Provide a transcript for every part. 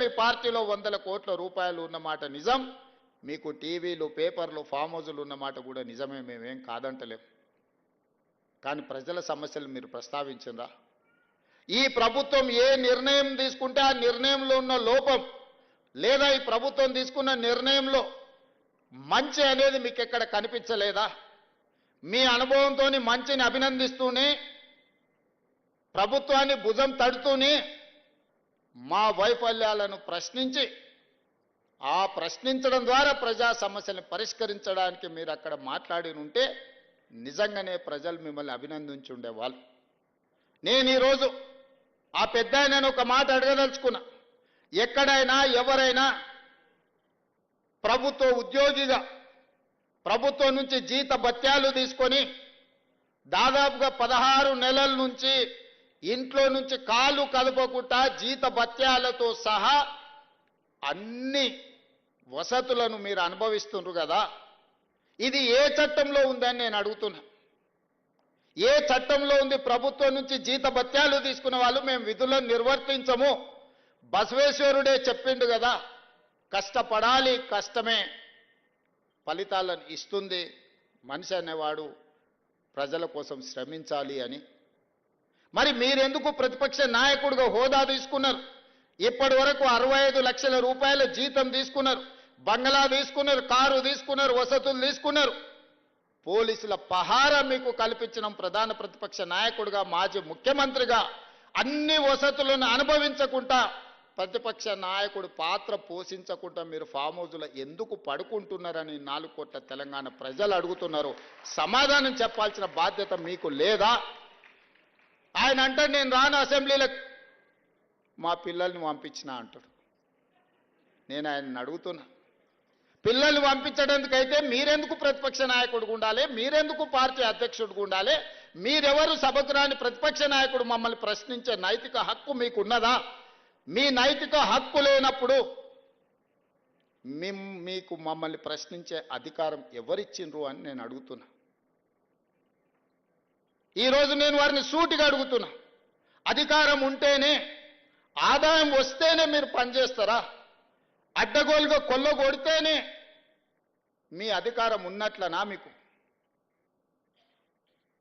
మీ పార్టీలో వందల కోట్ల రూపాయలు ఉన్నమాట నిజం. మీకు టీవీలు, పేపర్లు, ఫామ్ హౌజులు ఉన్నమాట కూడా నిజమే, మేమేం కాదంటలేం. కానీ ప్రజల సమస్యలు మీరు ప్రస్తావించిందా? ఈ ప్రభుత్వం ఏ నిర్ణయం తీసుకుంటే ఆ నిర్ణయంలో ఉన్న లోపం లేదా ఈ ప్రభుత్వం తీసుకున్న నిర్ణయంలో మంచి అనేది మీకు ఎక్కడ కనిపించలేదా? మీ అనుభవంతో మంచిని అభినందిస్తూనే, ప్రభుత్వాన్ని భుజం తడుతూనే మా వైఫల్యాలను ప్రశ్నించి, ఆ ప్రశ్నించడం ద్వారా ప్రజా సమస్యలను పరిష్కరించడానికి మీరు అక్కడ మాట్లాడి ఉంటే నిజంగానే ప్రజలు మిమ్మల్ని అభినందించి ఉండేవాళ్ళు. నేను ఈరోజు ఆ పెద్ద ఆయనను ఒక మాట అడగదలుచుకున్నా. ఎక్కడైనా ఎవరైనా ప్రభుత్వ ఉద్యోగిగా ప్రభుత్వం నుంచి జీత భత్యాలు తీసుకొని దాదాపుగా 16 నెలల నుంచి ఇంట్లో నుంచి కాలు కదపకుండా జీత భత్యాలతో సహా అన్ని వసతులను మీరు అనుభవిస్తున్నారు కదా, ఇది ఏ చట్టంలో ఉందని నేను అడుగుతున్నా. ఏ చట్టంలో ఉంది? ప్రభుత్వం నుంచి జీత భత్యాలు తీసుకున్న వాళ్ళు మేము విధులను నిర్వర్తించము. బసవేశ్వరుడే చెప్పిండు కదా, కష్టపడాలి, కష్టమే ఫలితాలను ఇస్తుంది, మనిషి అనేవాడు ప్రజల కోసం శ్రమించాలి అని. మరి మీరెందుకు ప్రతిపక్ష నాయకుడిగా హోదా తీసుకున్నారు? ఇప్పటి వరకు 65 లక్షల రూపాయల జీతం తీసుకున్నారు, బంగ్లా తీసుకున్నారు, కారు తీసుకున్నారు, వసతులు తీసుకున్నారు. పోలీసుల పహారా మీకు కల్పించిన ప్రధాన ప్రతిపక్ష నాయకుడిగా, మాజీ ముఖ్యమంత్రిగా అన్ని వసతులను అనుభవించకుండా, ప్రతిపక్ష నాయకుడు పాత్ర పోషించకుండా మీరు ఫామ్ హౌజులో ఎందుకు పడుకుంటున్నారని 4 కోట్ల తెలంగాణ ప్రజలు అడుగుతున్నారు. సమాధానం చెప్పాల్సిన బాధ్యత మీకు లేదా? ఆయన అంటే నేను రాను అసెంబ్లీలకు, మా పిల్లల్ని పంపించిన అంటాడు. నేను ఆయన్ని అడుగుతున్నా, పిల్లల్ని పంపించడానికైతే మీరెందుకు ప్రతిపక్ష నాయకుడిగా ఉండాలి? మీరెందుకు పార్టీ అధ్యక్షుడిగా ఉండాలి? మీరెవరు? సభకు రాని ప్రతిపక్ష నాయకుడు మమ్మల్ని ప్రశ్నించే నైతిక హక్కు మీకున్నదా? మీ నైతిక హక్కు లేనప్పుడు మీకు మమ్మల్ని ప్రశ్నించే అధికారం ఎవరిచ్చిండ్రు అని నేను అడుగుతున్నా. ఈరోజు నేను వారిని సూటిగా అడుగుతున్నా, అధికారం ఉంటేనే, ఆదాయం వస్తేనే మీరు పనిచేస్తారా? అడ్డగోలుగా కొల్లగొడితేనే మీ అధికారం ఉన్నట్లనా? మీకు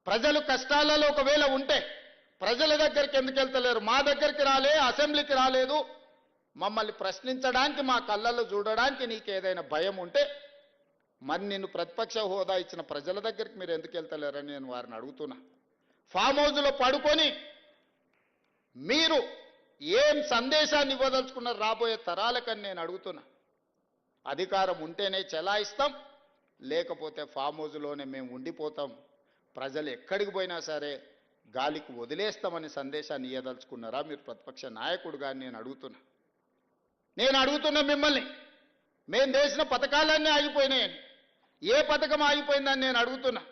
ప్రజలు కష్టాలలో ఒకవేళ ఉంటే ప్రజల దగ్గరికి ఎందుకు వెళ్తలేరు? మా దగ్గరికి రాలే, అసెంబ్లీకి రాలేదు, మమ్మల్ని ప్రశ్నించడానికి, మా కళ్ళల్లో చూడడానికి నీకు ఏదైనా భయం ఉంటే మరి నిన్ను ప్రతిపక్ష హోదా ఇచ్చిన ప్రజల దగ్గరికి మీరు ఎందుకు వెళ్తలేరని నేను వారిని అడుగుతున్నా. ఫామ్ హౌజ్లో పడుకొని మీరు ఏం సందేశాన్ని ఇవ్వదలుచుకున్నారు రాబోయే తరాలకని నేను అడుగుతున్నా. అధికారం ఉంటేనే చెలాయిస్తాం, లేకపోతే ఫామ్ హౌజ్లోనే మేము ఉండిపోతాం, ప్రజలు ఎక్కడికి పోయినా సరే గాలికి వదిలేస్తామని సందేశాన్ని ఇవ్వదలుచుకున్నారా మీరు ప్రతిపక్ష నాయకుడుగా నేను అడుగుతున్నా. నేను అడుగుతున్నా మిమ్మల్ని, మేము చేసిన పథకాలన్నీ ఆగిపోయినాయని. ఏ పథకం ఆగిపోయిందని నేను అడుగుతున్నా.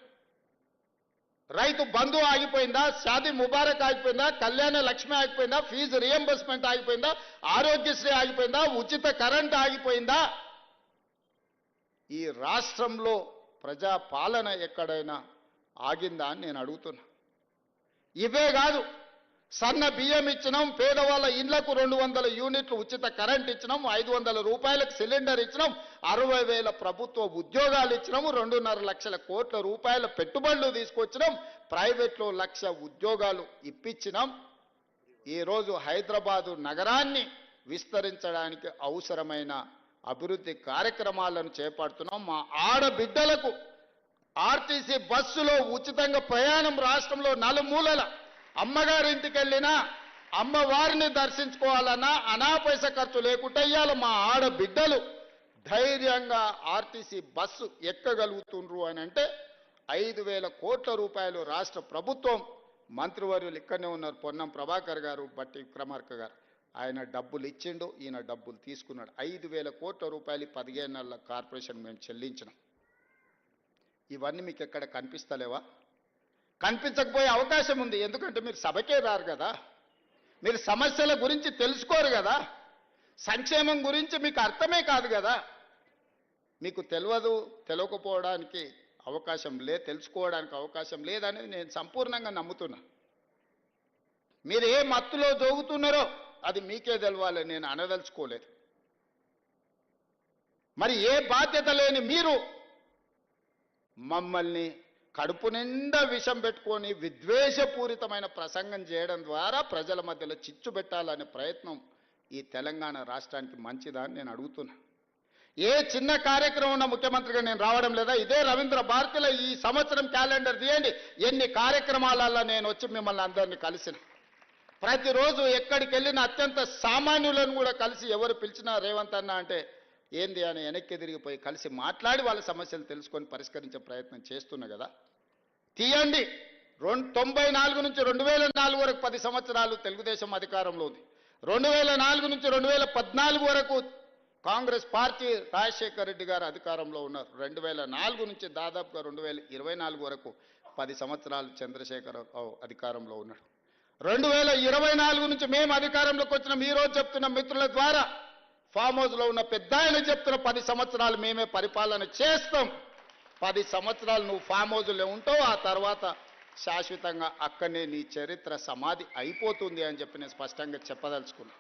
రైతు బంధు ఆగిపోయిందా? షాదీ ముబారక్ ఆగిపోయిందా? కళ్యాణ లక్ష్మి ఆగిపోయిందా? ఫీజు రియంబర్స్మెంట్ ఆగిపోయిందా? ఆరోగ్యశ్రీ ఆగిపోయిందా? ఉచిత కరెంట్ ఆగిపోయిందా? ఈ రాష్ట్రంలో ప్రజా పాలన ఎక్కడైనా ఆగిందా అని నేను అడుగుతున్నా. ఇవే కాదు, సన్న బియ్యం ఇచ్చినాం, పేదవాళ్ళ ఇళ్లకు 200 యూనిట్లు ఉచిత కరెంట్ ఇచ్చినాం, 500 రూపాయలకు సిలిండర్ ఇచ్చినాం, 60,000 ప్రభుత్వ ఉద్యోగాలు ఇచ్చినాము, 2.5 లక్షల కోట్ల రూపాయల పెట్టుబడులు తీసుకొచ్చినాం, ప్రైవేట్లో 1,00,000 ఉద్యోగాలు ఇప్పించినాం. ఈరోజు హైదరాబాదు నగరాన్ని విస్తరించడానికి అవసరమైన అభివృద్ధి కార్యక్రమాలను చేపడుతున్నాం. మా ఆడబిడ్డలకు ఆర్టీసీ బస్సులో ఉచితంగా ప్రయాణం రాష్ట్రంలో నలుమూలల అమ్మగారింటికి వెళ్ళినా, అమ్మవారిని దర్శించుకోవాలన్నా అనా పైసా ఖర్చు లేకుండా ఇవాళ మా ఆడబిడ్డలు ధైర్యంగా ఆర్టీసీ బస్సు ఎక్కగలుగుతుండ్రు అని అంటే 5,000 కోట్ల రూపాయలు రాష్ట్ర ప్రభుత్వం, మంత్రివర్యులు ఇక్కడనే ఉన్నారు, పొన్నం ప్రభాకర్ గారు, బట్టి విక్రమార్క గారు, ఆయన డబ్బులు ఇచ్చిండు, ఈయన డబ్బులు తీసుకున్నాడు. 5,000 కోట్ల రూపాయలు 15 నెలల కార్పొరేషన్ మేము చెల్లించినాం. ఇవన్నీ మీకు ఎక్కడ కనిపిస్తలేవా? కనిపించకపోయే అవకాశం ఉంది. ఎందుకంటే మీరు సభకే రారు కదా, మీరు సమస్యల గురించి తెలుసుకోరు కదా, సంక్షేమం గురించి మీకు అర్థమే కాదు కదా, మీకు తెలియకపోవడానికి అవకాశం లేదు, తెలుసుకోవడానికి అవకాశం లేదనేది నేను సంపూర్ణంగా నమ్ముతున్నా. మీరు ఏ మత్తులో జోగుతున్నారో అది మీకే తెలవాలి, నేను అనదలుచుకోలేదు. మరి ఏ బాధ్యత లేని మీరు మమ్మల్ని కడుపు నిండా విషం పెట్టుకొని విద్వేషపూరితమైన ప్రసంగం చేయడం ద్వారా ప్రజల మధ్యలో చిచ్చు పెట్టాలనే ప్రయత్నం ఈ తెలంగాణ రాష్ట్రానికి మంచిదా అని నేను అడుగుతున్నా. ఏ చిన్న కార్యక్రమం ఉన్న ముఖ్యమంత్రిగా నేను రావడం లేదా? ఇదే రవీంద్ర భారతిలో ఈ సంవత్సరం క్యాలెండర్ తీయండి, ఎన్ని కార్యక్రమాలలో నేను వచ్చి మిమ్మల్ని అందరినీ కలిసిన. ప్రతిరోజు ఎక్కడికి వెళ్ళిన అత్యంత సామాన్యులను కూడా కలిసి ఎవరు పిలిచినా రేవంత్ అన్న అంటే ఏంది అని వెనక్కి తిరిగిపోయి కలిసి మాట్లాడి వాళ్ళ సమస్యలు తెలుసుకొని పరిష్కరించే ప్రయత్నం చేస్తున్నా కదా. తీయండి. 94 నుంచి 2004 వరకు 10 సంవత్సరాలు తెలుగుదేశం అధికారంలో ఉంది. 2004 నుంచి 2014 వరకు కాంగ్రెస్ పార్టీ రాజశేఖర్ రెడ్డి గారు అధికారంలో ఉన్నారు. 2004 నుంచి దాదాపుగా 2024 వరకు 10 సంవత్సరాలు చంద్రశేఖరరావు అధికారంలో ఉన్నాడు. 2024 నుంచి మేము అధికారంలోకి వచ్చిన ఈ రోజు చెప్తున్న మిత్రుల ద్వారా ఫామ్ హౌస్లో ఉన్న పెద్ద ఆయన చెప్తున్న 10 సంవత్సరాలు మేమే పరిపాలన చేస్తాం. 10 సంవత్సరాలు నువ్వు ఫామ్ హౌస్లో ఉంటావు, ఆ తర్వాత శాశ్వతంగా అక్కడనే నీ చరిత్ర సమాధి అయిపోతుంది అని చెప్పి నేను స్పష్టంగా చెప్పదలుచుకున్నాను.